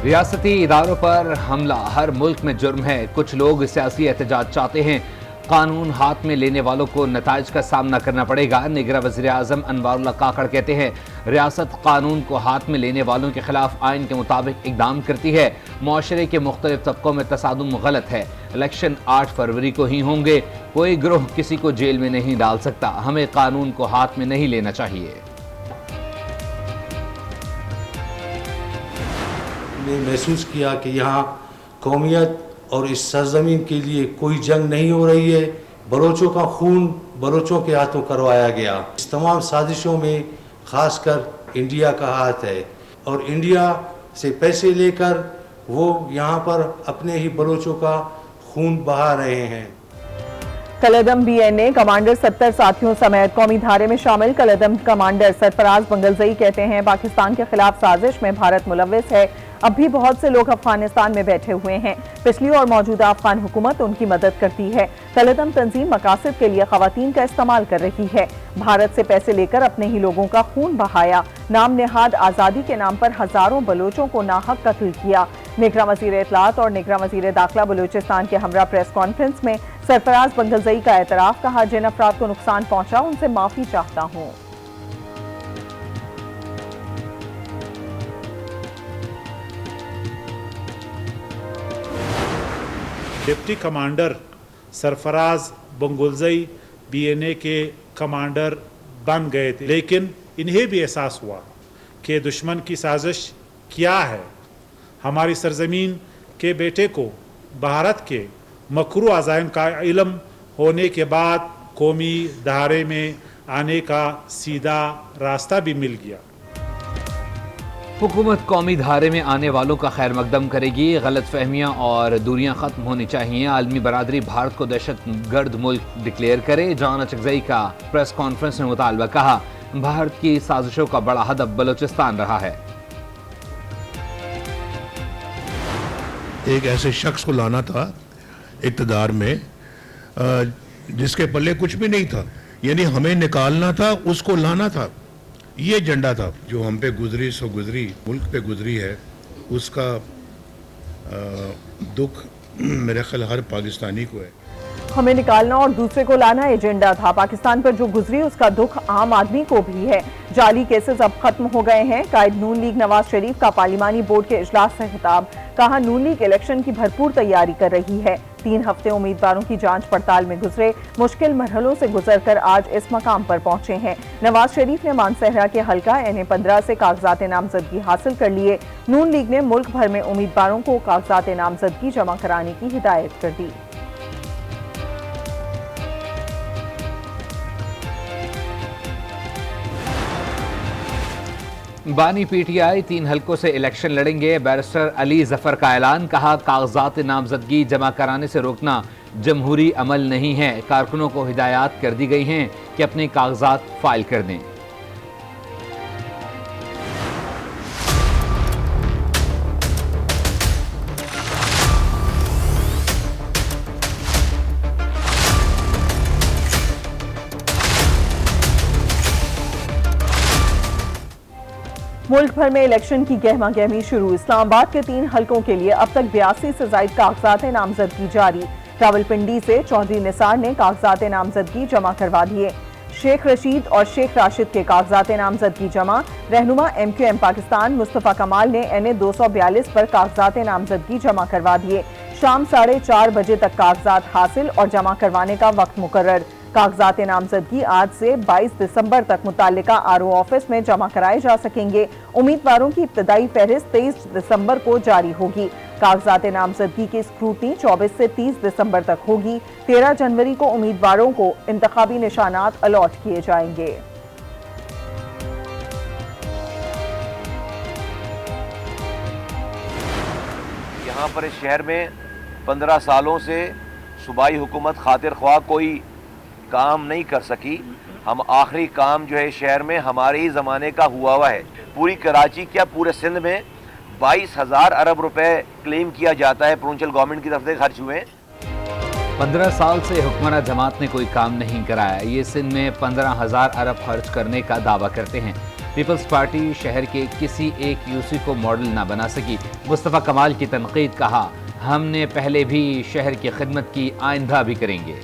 ریاستی اداروں پر حملہ ہر ملک میں جرم ہے، کچھ لوگ سیاسی احتجاج چاہتے ہیں، قانون ہاتھ میں لینے والوں کو نتائج کا سامنا کرنا پڑے گا۔ نگراں وزیر اعظم انوار اللہ کاکڑ کہتے ہیں ریاست قانون کو ہاتھ میں لینے والوں کے خلاف آئین کے مطابق اقدام کرتی ہے۔ معاشرے کے مختلف طبقوں میں تصادم غلط ہے۔ الیکشن 8 فروری کو ہی ہوں گے، کوئی گروہ کسی کو جیل میں نہیں ڈال سکتا، ہمیں قانون کو ہاتھ میں نہیں لینا چاہیے۔ نے محسوس کیا کہ یہاں قومیت اور اس سرزمین کے لیے کوئی جنگ نہیں ہو رہی ہے، بلوچوں کا خون بلوچوں کے ہاتھوں کروایا گیا۔ اس تمام سازشوں میں خاص کر انڈیا کا ہاتھ ہے، اور انڈیا سے پیسے لے کر وہ یہاں پر اپنے ہی بلوچوں کا خون بہا رہے ہیں۔ کالعدم بی این اے کمانڈر 70 ساتھیوں سمیت قومی دھارے میں شامل کالعدم کمانڈر سرفراز بنگلزئی کہتے ہیں پاکستان کے خلاف سازش میں بھارت ملوث ہے، اب بھی بہت سے لوگ افغانستان میں بیٹھے ہوئے ہیں، پچھلی اور موجودہ افغان حکومت ان کی مدد کرتی ہے، کالعدم تنظیم مقاصد کے لیے خواتین کا استعمال کر رہی ہے، بھارت سے پیسے لے کر اپنے ہی لوگوں کا خون بہایا، نام نہاد آزادی کے نام پر ہزاروں بلوچوں کو ناحق قتل کیا۔ نگراں وزیر اطلاعات اور نگراں وزیر داخلہ بلوچستان کے ہمراہ پریس کانفرنس میں سرفراز بنگلزئی کا اعتراف، کہا جن افراد کو نقصان پہنچا ان سے معافی چاہتا ہوں۔ Deputy commander Sarfaraz Bangulzai B N A کے کمانڈر بن گئے تھے، لیکن انہیں بھی احساس ہوا کہ دشمن کی سازش کیا ہے۔ ہماری سرزمین کے بیٹے کو بھارت کے مکروہ عزائم کا علم ہونے کے بعد قومی دھارے میں آنے کا سیدھا راستہ بھی مل گیا۔ حکومت قومی دھارے میں آنے والوں کا خیر مقدم کرے گی، غلط فہمیاں اور دوریاں ختم ہونی چاہیے، عالمی برادری بھارت کو دہشت گرد ملک ڈکلیئر کرے، جان اچکزئی کا پریس کانفرنس میں مطالبہ، کہا بھارت کی سازشوں کا بڑا ہدف بلوچستان رہا ہے۔ ایک ایسے شخص کو لانا تھا اقتدار میں جس کے پلے کچھ بھی نہیں تھا، یعنی ہمیں نکالنا تھا، اس کو لانا تھا، یہ ایجنڈا تھا۔ جو ہم پہ گزری سو گزری، ملک پہ گزری ہے، اس کا دکھ میرے خیال ہر پاکستانی کو ہے۔ ہمیں نکالنا اور دوسرے کو لانا ایجنڈا تھا، پاکستان پر جو گزری اس کا دکھ عام آدمی کو بھی ہے۔ جعلی کیسز اب ختم ہو گئے ہیں، قائد نون لیگ نواز شریف کا پارلیمانی بورڈ کے اجلاس سے خطاب، کہا نون لیگ الیکشن کی بھرپور تیاری کر رہی ہے، 3 ہفتے امیدواروں کی جانچ پڑتال میں گزرے، مشکل مرحلوں سے گزر کر آج اس مقام پر پہنچے ہیں۔ نواز شریف نے مانسہرہ کے حلقہ این-15 سے کاغذات نامزدگی حاصل کر لیے، نون لیگ نے ملک بھر میں امیدواروں کو کاغذات نامزدگی جمع کرانے کی ہدایت کر دی۔ بانی پی ٹی آئی 3 حلقوں سے الیکشن لڑیں گے، بیرسٹر علی ظفر کا اعلان، کہا کاغذات نامزدگی جمع کرانے سے روکنا جمہوری عمل نہیں ہے، کارکنوں کو ہدایات کر دی گئی ہیں کہ اپنے کاغذات فائل کر دیں۔ ملک بھر میں الیکشن کی گہما گہمی شروع، اسلام آباد کے 3 حلقوں کے لیے اب تک 82 سے زائد کاغذات نامزدگی جاری، راولپنڈی سے چودھری نثار نے کاغذات نامزدگی جمع کروا دیے، شیخ رشید اور شیخ راشد کے کاغذات نامزدگی جمع، رہنما ایم کیو ایم پاکستان مصطفیٰ کمال نے این-اے 242 پر کاغذات نامزدگی جمع کروا دیے، شام 4:30 بجے تک کاغذات حاصل اور جمع کروانے کا وقت مقرر، کاغذات نامزدگی آج سے 22 دسمبر تک متعلقہ آر او آفس میں جمع کرائے جا سکیں گے، امیدواروں کی ابتدائی فہرست 23 دسمبر کو جاری ہوگی، کاغذات نامزدگی کی اسکروٹنی 24 سے 30 دسمبر تک ہوگی، 13 جنوری کو امیدواروں کو انتخابی نشانات الاٹ کیے جائیں گے۔ یہاں پر اس شہر میں 15 سالوں سے صوبائی حکومت خاطر خواہ کوئی کام نہیں کر سکی، ہم آخری کام جو ہے شہر میں ہمارے ہی زمانے کا ہوا ہے، پوری کراچی کیا پورے سندھ میں 22,000 ارب روپے کلیم کیا جاتا ہے پرونچل گورنمنٹ کی طرف سے خرچ ہوئے۔ 15 سال سے حکمراں جماعت نے کوئی کام نہیں کرایا، یہ سندھ میں 15,000 ارب خرچ کرنے کا دعویٰ کرتے ہیں۔ پیپلز پارٹی شہر کے کسی ایک یوسی کو ماڈل نہ بنا سکی۔ مصطفیٰ کمال کی تنقید، کہا ہم نے پہلے بھی شہر کی خدمت کی، آئندہ بھی کریں گے۔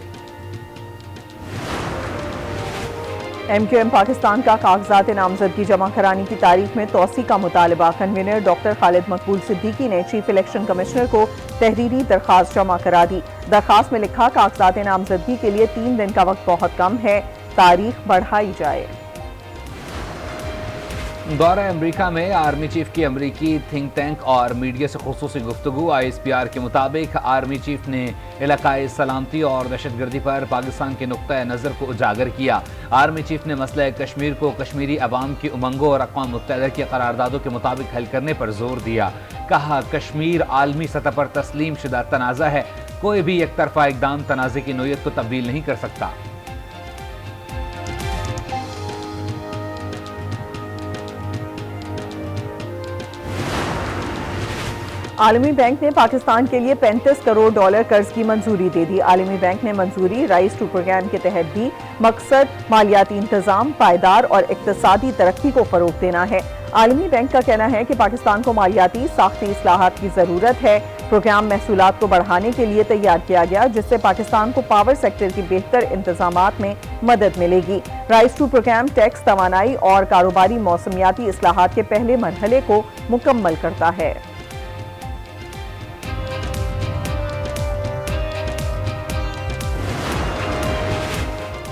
ایم کیو ایم پاکستان کا کاغذات نامزدگی جمع کرانے کی تاریخ میں توسیع کا مطالبہ۔ کنوینر ڈاکٹر خالد مقبول صدیقی نے چیف الیکشن کمشنر کو تحریری درخواست جمع کرا دی۔ درخواست میں لکھا کاغذات نامزدگی کے لیے 3 دن کا وقت بہت کم ہے، تاریخ بڑھائی جائے۔ دورہ امریکہ میں آرمی چیف کی امریکی تھنک ٹینک اور میڈیا سے خصوصی گفتگو۔ ISPR کے مطابق آرمی چیف نے علاقائی سلامتی اور دہشت گردی پر پاکستان کے نقطۂ نظر کو اجاگر کیا۔ آرمی چیف نے مسئلہ کشمیر کو کشمیری عوام کی امنگوں اور اقوام متحدہ کی قراردادوں کے مطابق حل کرنے پر زور دیا۔ کہا کشمیر عالمی سطح پر تسلیم شدہ تنازع ہے، کوئی بھی یک طرفہ اقدام تنازع کی نوعیت کو تبدیل نہیں کر سکتا۔ عالمی بینک نے پاکستان کے لیے $35 کروڑ قرض کی منظوری دے دی۔ عالمی بینک نے منظوری رائز ٹو پروگرام کے تحت دی۔ مقصد مالیاتی انتظام، پائیدار اور اقتصادی ترقی کو فروغ دینا ہے۔ عالمی بینک کا کہنا ہے کہ پاکستان کو مالیاتی ساختی اصلاحات کی ضرورت ہے۔ پروگرام محصولات کو بڑھانے کے لیے تیار کیا گیا، جس سے پاکستان کو پاور سیکٹر کی بہتر انتظامات میں مدد ملے گی۔ رائز ٹو پروگرام ٹیکس، توانائی اور کاروباری موسمیاتی اصلاحات کے پہلے مرحلے کو مکمل کرتا ہے۔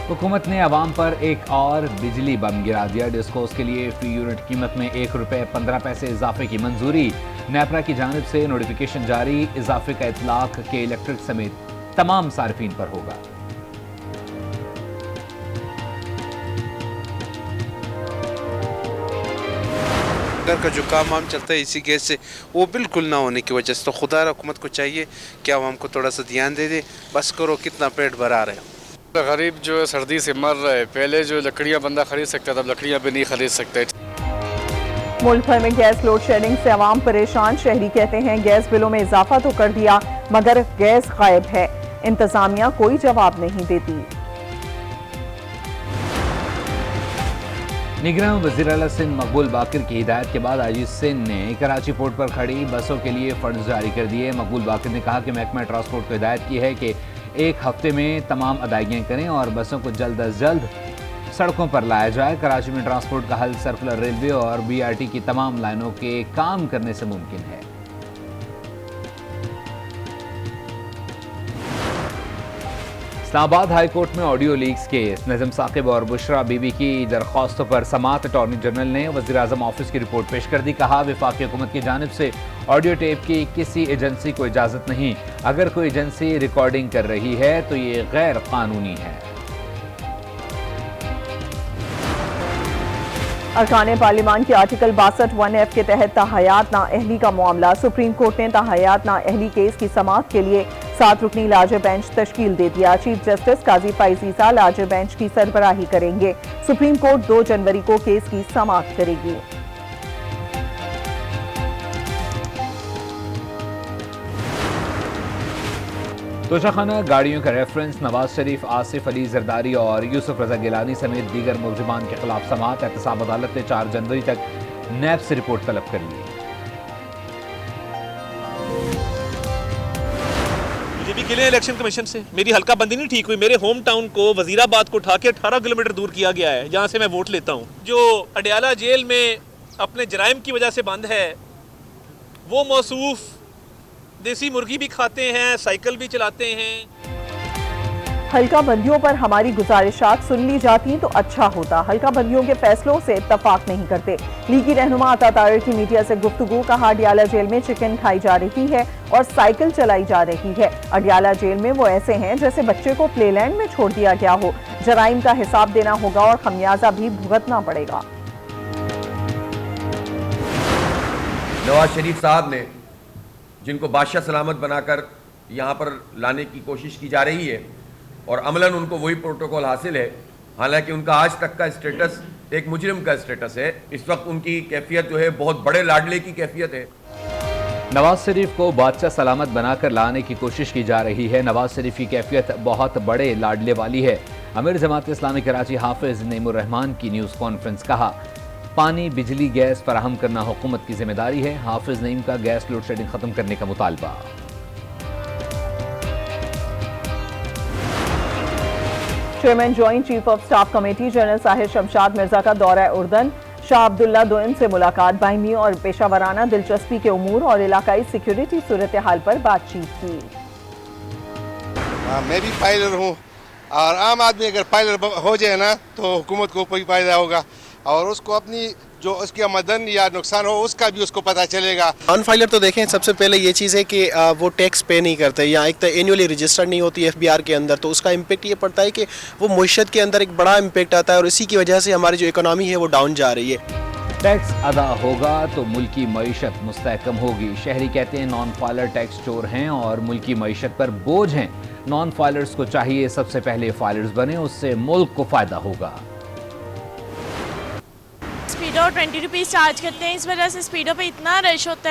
حکومت نے عوام پر ایک اور بجلی بم گرا دیا۔ ڈسکوز کے لیے فی یونٹ قیمت میں ₹1.15 اضافے کی منظوری۔ نیپرا کی جانب سے نوٹیفیکیشن جاری، اضافے کا اطلاق کے الیکٹرک سمیت تمام صارفین پر ہوگا۔ گھر کا جو کام وام چلتا ہے اسی گیس سے، وہ بالکل نہ ہونے کی وجہ سے تو خدا حکومت کو چاہیے کہ عوام کو تھوڑا سا دھیان دے دے، بس کرو کتنا پیٹ بھرا رہے ہو۔ غریب جو سردی سے مر رہا ہے، پہلے جو لکڑیاں بندہ خرید سکتا تھا، اب لکڑیاں بھی نہیں خرید سکتے۔ ملک بھر میں گیس لوڈ شیڈنگ سے عوام پریشان۔ شہری کہتے ہیں گیس بلوں میں اضافہ تو کر دیا مگر گیس غائب ہے، انتظامیہ کوئی جواب نہیں دیتی۔ نگراں وزیر اعلیٰ سندھ مقبول باقر کی ہدایت کے بعد آج سندھ نے کراچی پورٹ پر کھڑی بسوں کے لیے فنڈز جاری کر دیے۔ مقبول باقر نے کہا کہ محکمہ ٹرانسپورٹ کو ہدایت کی ہے کہ 1 ہفتے میں تمام ادائیگیاں کریں اور بسوں کو جلد از جلد سڑکوں پر لایا جائے۔ کراچی میں ٹرانسپورٹ کا حل سرکولر ریلوے اور BRT کی تمام لائنوں کے کام کرنے سے ممکن ہے۔ اسلام آباد ہائی کورٹ میں آڈیو لیکس کیس، نظم ثاقب اور بشرا بی بی کی درخواستوں پر سماعت۔ اٹارنی جنرل نے وزیر اعظم آفس کی رپورٹ پیش کر دی۔ کہا وفاقی حکومت کی جانب سے آڈیو ٹیپ کی کسی ایجنسی کو اجازت نہیں، اگر کوئی ایجنسی ریکارڈنگ کر رہی ہے تو یہ غیر قانونی ہے۔ ارکان پارلیمان کی آرٹیکل 62(1)(f) کے تحت تاحیات نااہلی کا معاملہ۔ سپریم کورٹ نے تاحیات نااہلی کیس کی سماعت کے لیے 7 رکنی لارجر بینچ تشکیل دے دیا۔ چیف جسٹس قاضی فائز عیسیٰ لارجر بینچ کی سربراہی کریں گے۔ سپریم کورٹ 2 جنوری کو کیس کی سماعت کرے گی۔ توشہ گاڑیوں کا ریفرنس، نواز شریف، آصف علی زرداری اور یوسف رضا گیلانی سمیت دیگر ملزمان کے خلاف سماعت۔ احتساب عدالت نے 4 جنوری تک نیب سے رپورٹ طلب کر لی۔ بی جے پی کے لیے الیکشن کمیشن سے میری حلقہ بندی نہیں ٹھیک ہوئی۔ میرے ہوم ٹاؤن کو وزیر آباد کو اٹھا کے 18 کلومیٹر دور کیا گیا ہے جہاں سے میں ووٹ لیتا ہوں۔ جو اڈیالہ جیل میں اپنے جرائم کی وجہ سے بند ہے، وہ موصوف دیسی مرغی بھی کھاتے ہیں، سائیکل بھی چلاتے ہیں۔ حلقہ بندیوں پر ہماری گزارشات سن لی جاتی تو اچھا ہوتا۔ حلقہ بندیوں کے فیصلوں سے اتفاق نہیں کرتے۔ لیگی رہنما عطا طاہر کی میڈیا سے گفتگو۔ کہا اڈیالہ جیل میں چکن کھائی جا رہی ہے اور سائیکل چلائی جا رہی ہے۔ اڈیالہ جیل میں وہ ایسے ہیں جیسے بچے کو پلے لینڈ میں چھوڑ دیا گیا ہو۔ جرائم کا حساب دینا ہوگا اور خمیازہ بھی بھگتنا پڑے گا۔ نواز شریف صاحب نے جن کو بادشاہ سلامت بنا کر یہاں پر لانے کی کوشش کی جا رہی ہے اور عملاً ان کو وہی پروٹوکول حاصل ہے، حالانکہ ان کا آج تک کا اسٹیٹس ایک مجرم کا اسٹیٹس ہے۔ اس وقت ان کی کیفیت جو ہے بہت بڑے لاڈلے کی کیفیت ہے۔ نواز شریف کو بادشاہ سلامت بنا کر لانے کی کوشش کی جا رہی ہے۔ نواز شریف کی کیفیت بہت بڑے لاڈلے والی ہے۔ امیر جماعت اسلامی کراچی حافظ نعیم الرحمان کی نیوز کانفرنس۔ کہا پانی بجلی گیس فراہم کرنا حکومت کی ذمہ داری ہے، حافظ نعیم کا گیس لوڈ شیڈنگ ختم کرنے کا مطالبہ۔ Chairman joint chief of staff committee general Sahir Shamshad Mirza کا دورہ اردن، شاہ عبداللہ دوئم سے ملاقات، باہمیوں اور پیشہ ورانہ دلچسپی کے امور اور علاقائی سیکیورٹی صورتحال پر بات چیت کی۔ میں بھی پائلر ہوں، اور عام آدمی اگر پائلر ہو جائے نا تو حکومت کو کوئی فائدہ ہوگا، اور اس کو اپنی جو اس کی آمدن یا نقصان ہو اس کا بھی اس کو پتہ چلے گا۔ نان فائلر تو دیکھیں سب سے پہلے یہ چیز ہے کہ وہ ٹیکس پے نہیں کرتے، یا ایک تو اینولی رجسٹر نہیں ہوتی ایف بی آر کے اندر، تو اس کا امپیکٹ یہ پڑتا ہے کہ وہ معیشت کے اندر ایک بڑا امپیکٹ آتا ہے، اور اسی کی وجہ سے ہماری جو اکنامی ہے وہ ڈاؤن جا رہی ہے۔ ٹیکس ادا ہوگا تو ملکی معیشت مستحکم ہوگی، شہری کہتے ہیں نان فائلر ٹیکس چور ہیں اور ملکی معیشت پر بوجھ ہیں، نان فائلرز کو چاہیے سب سے پہلے فائلرز بنیں، اس سے ملک کو فائدہ ہوگا۔ اسپیڈو 20 روپیز چارج کرتے ہیں، اس وجہ سے اسپیڈو پہ اتنا رش ہوتا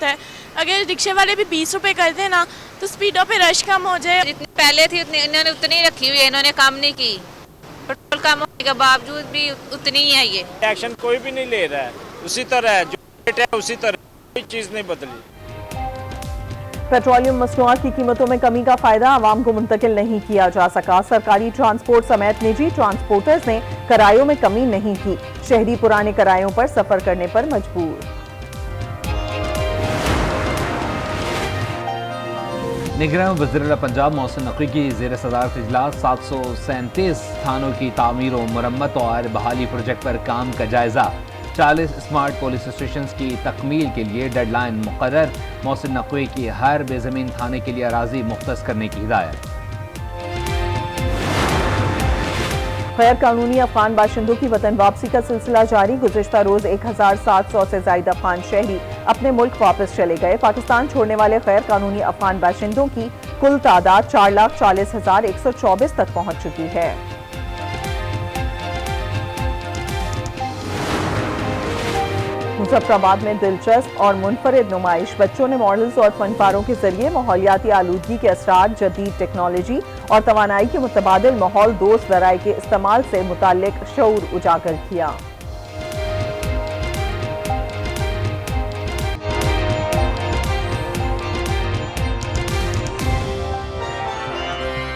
ہے، اگر رکشے والے بھی 20 روپے کر دیں نا تو اسپیڈو پہ رش کم ہو جائے۔ جتنی پہلے تھی انہوں نے اتنی رکھی ہوئی ہے، انہوں نے کم نہیں کی، پیٹرول کم ہونے کے باوجود بھی اتنی ہی ہے۔ یہ ایکشن کوئی بھی نہیں لے رہا ہے، اسی طرح ہے، جو ریٹ ہے اسی طرح، کوئی چیز نہیں بدلی۔ پیٹرولیم مصنوعات کی قیمتوں میں کمی کا فائدہ عوام کو منتقل نہیں کیا جا سکا، سرکاری ٹرانسپورٹ سمیت نجی ٹرانسپورٹرز نے کرایوں میں کمی نہیں کی، شہری پرانے کرایوں پر سفر کرنے پر مجبور۔ نگراں وزیر اعلیٰ پنجاب محسن نقوی کی زیر صدارت اجلاس 737 تھانوں کی تعمیر و مرمت اور بحالی پروجیکٹ پر کام کا جائزہ، 40 اسمارٹ پولیس اسٹیشنز کی تکمیل کے لیے ڈیڈ لائن مقرر، محسن نقوی کی ہر بے زمین تھانے کے لیے اراضی مختص کرنے کی ہدایت۔ غیر قانونی افغان باشندوں کی وطن واپسی کا سلسلہ جاری، گزشتہ روز 1700 سے زائد افغان شہری اپنے ملک واپس چلے گئے۔ پاکستان چھوڑنے والے غیر قانونی افغان باشندوں کی کل تعداد 4,40,124 تک پہنچ چکی ہے۔ مظفر آباد میں دلچسپ اور منفرد نمائش، بچوں نے ماڈلز اور فن پاروں کے ذریعے ماحولیاتی آلودگی کے اثرات، جدید ٹیکنالوجی اور توانائی کے متبادل ماحول دوست ذرائع کے استعمال سے متعلق شعور اجاگر کیا۔